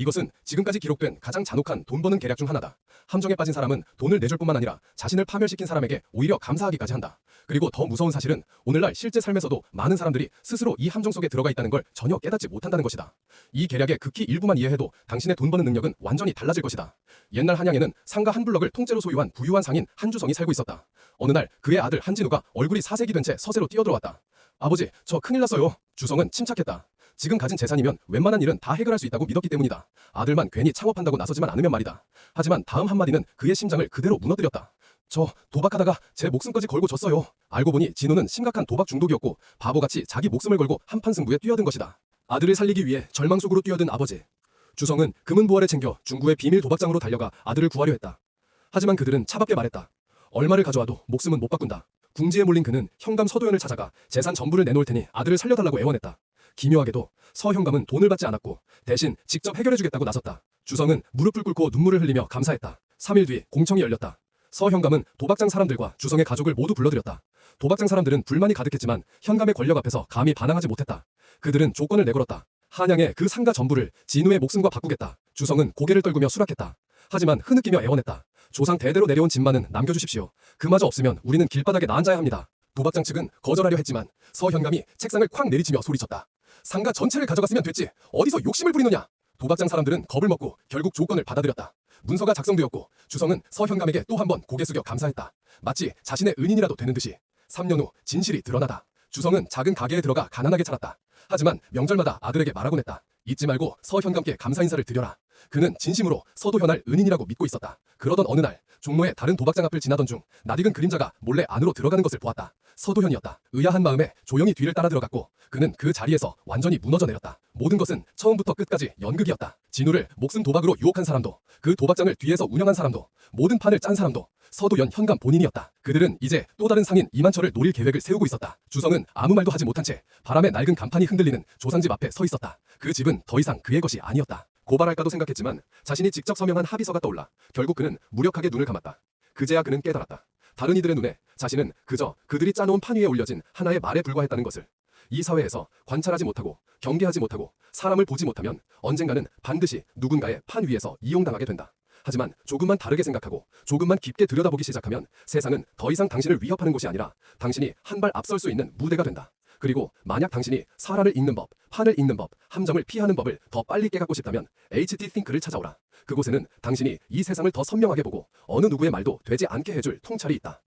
이것은 지금까지 기록된 가장 잔혹한 돈 버는 계략 중 하나다. 함정에 빠진 사람은 돈을 내줄 뿐만 아니라 자신을 파멸시킨 사람에게 오히려 감사하기까지 한다. 그리고 더 무서운 사실은 오늘날 실제 삶에서도 많은 사람들이 스스로 이 함정 속에 들어가 있다는 걸 전혀 깨닫지 못한다는 것이다. 이 계략의 극히 일부만 이해해도 당신의 돈 버는 능력은 완전히 달라질 것이다. 옛날 한양에는 상가 한 블럭을 통째로 소유한 부유한 상인 한주성이 살고 있었다. 어느 날 그의 아들 한진우가 얼굴이 사색이 된 채 서재로 뛰어들어왔다. 아버지, 저 큰일 났어요. 주성은 침착했다. 지금 가진 재산이면 웬만한 일은 다 해결할 수 있다고 믿었기 때문이다. 아들만 괜히 창업한다고 나서지만 않으면 말이다. 하지만 다음 한마디는 그의 심장을 그대로 무너뜨렸다. 저 도박하다가 제 목숨까지 걸고 졌어요. 알고 보니 진우는 심각한 도박 중독이었고 바보같이 자기 목숨을 걸고 한판 승부에 뛰어든 것이다. 아들을 살리기 위해 절망 속으로 뛰어든 아버지. 주성은 금은보화를 챙겨 중구의 비밀 도박장으로 달려가 아들을 구하려 했다. 하지만 그들은 차갑게 말했다. 얼마를 가져와도 목숨은 못 바꾼다. 궁지에 몰린 그는 현감 서도연을 찾아가 재산 전부를 내놓을 테니 아들을 살려달라고 애원했다. 기묘하게도 서 현감은 돈을 받지 않았고 대신 직접 해결해주겠다고 나섰다. 주성은 무릎을 꿇고 눈물을 흘리며 감사했다. 3일 뒤 공청이 열렸다. 서 현감은 도박장 사람들과 주성의 가족을 모두 불러들였다. 도박장 사람들은 불만이 가득했지만 현감의 권력 앞에서 감히 반항하지 못했다. 그들은 조건을 내걸었다. 한양의 그 상가 전부를 진우의 목숨과 바꾸겠다. 주성은 고개를 떨구며 수락했다. 하지만 흐느끼며 애원했다. 조상 대대로 내려온 집만은 남겨주십시오. 그마저 없으면 우리는 길바닥에 나앉아야 합니다. 도박장 측은 거절하려 했지만 서 현감이 책상을 쾅 내리치며 소리쳤다. 상가 전체를 가져갔으면 됐지 어디서 욕심을 부리느냐. 도박장 사람들은 겁을 먹고 결국 조건을 받아들였다. 문서가 작성되었고 주성은 서 현감에게 또 한 번 고개 숙여 감사했다. 마치 자신의 은인이라도 되는 듯이. 3년 후 진실이 드러나다. 주성은 작은 가게에 들어가 가난하게 살았다. 하지만 명절마다 아들에게 말하곤 했다. 잊지 말고 서 현감께 감사 인사를 드려라. 그는 진심으로 서도현을 은인이라고 믿고 있었다. 그러던 어느 날 종로의 다른 도박장 앞을 지나던 중 낯익은 그림자가 몰래 안으로 들어가는 것을 보았다. 서도현이었다. 의아한 마음에 조용히 뒤를 따라 들어갔고 그는 그 자리에서 완전히 무너져 내렸다. 모든 것은 처음부터 끝까지 연극이었다. 진우를 목숨 도박으로 유혹한 사람도, 그 도박장을 뒤에서 운영한 사람도, 모든 판을 짠 사람도 서도현 현감 본인이었다. 그들은 이제 또 다른 상인 이만철을 노릴 계획을 세우고 있었다. 주성은 아무 말도 하지 못한 채 바람에 낡은 간판이 흔들리는 조상집 앞에 서 있었다. 그 집은 더 이상 그의 것이 아니었다. 고발할까도 생각했지만 자신이 직접 서명한 합의서가 떠올라 결국 그는 무력하게 눈을 감았다. 그제야 그는 깨달았다. 다른 이들의 눈에 자신은 그저 그들이 짜놓은 판 위에 올려진 하나의 말에 불과했다는 것을. 이 사회에서 관찰하지 못하고 경계하지 못하고 사람을 보지 못하면 언젠가는 반드시 누군가의 판 위에서 이용당하게 된다. 하지만 조금만 다르게 생각하고 조금만 깊게 들여다보기 시작하면 세상은 더 이상 당신을 위협하는 곳이 아니라 당신이 한 발 앞설 수 있는 무대가 된다. 그리고 만약 당신이 사라를 읽는 법, 판을 읽는 법, 함정을 피하는 법을 더 빨리 깨닫고 싶다면 HT Think를 찾아오라. 그곳에는 당신이 이 세상을 더 선명하게 보고 어느 누구의 말도 되지 않게 해줄 통찰이 있다.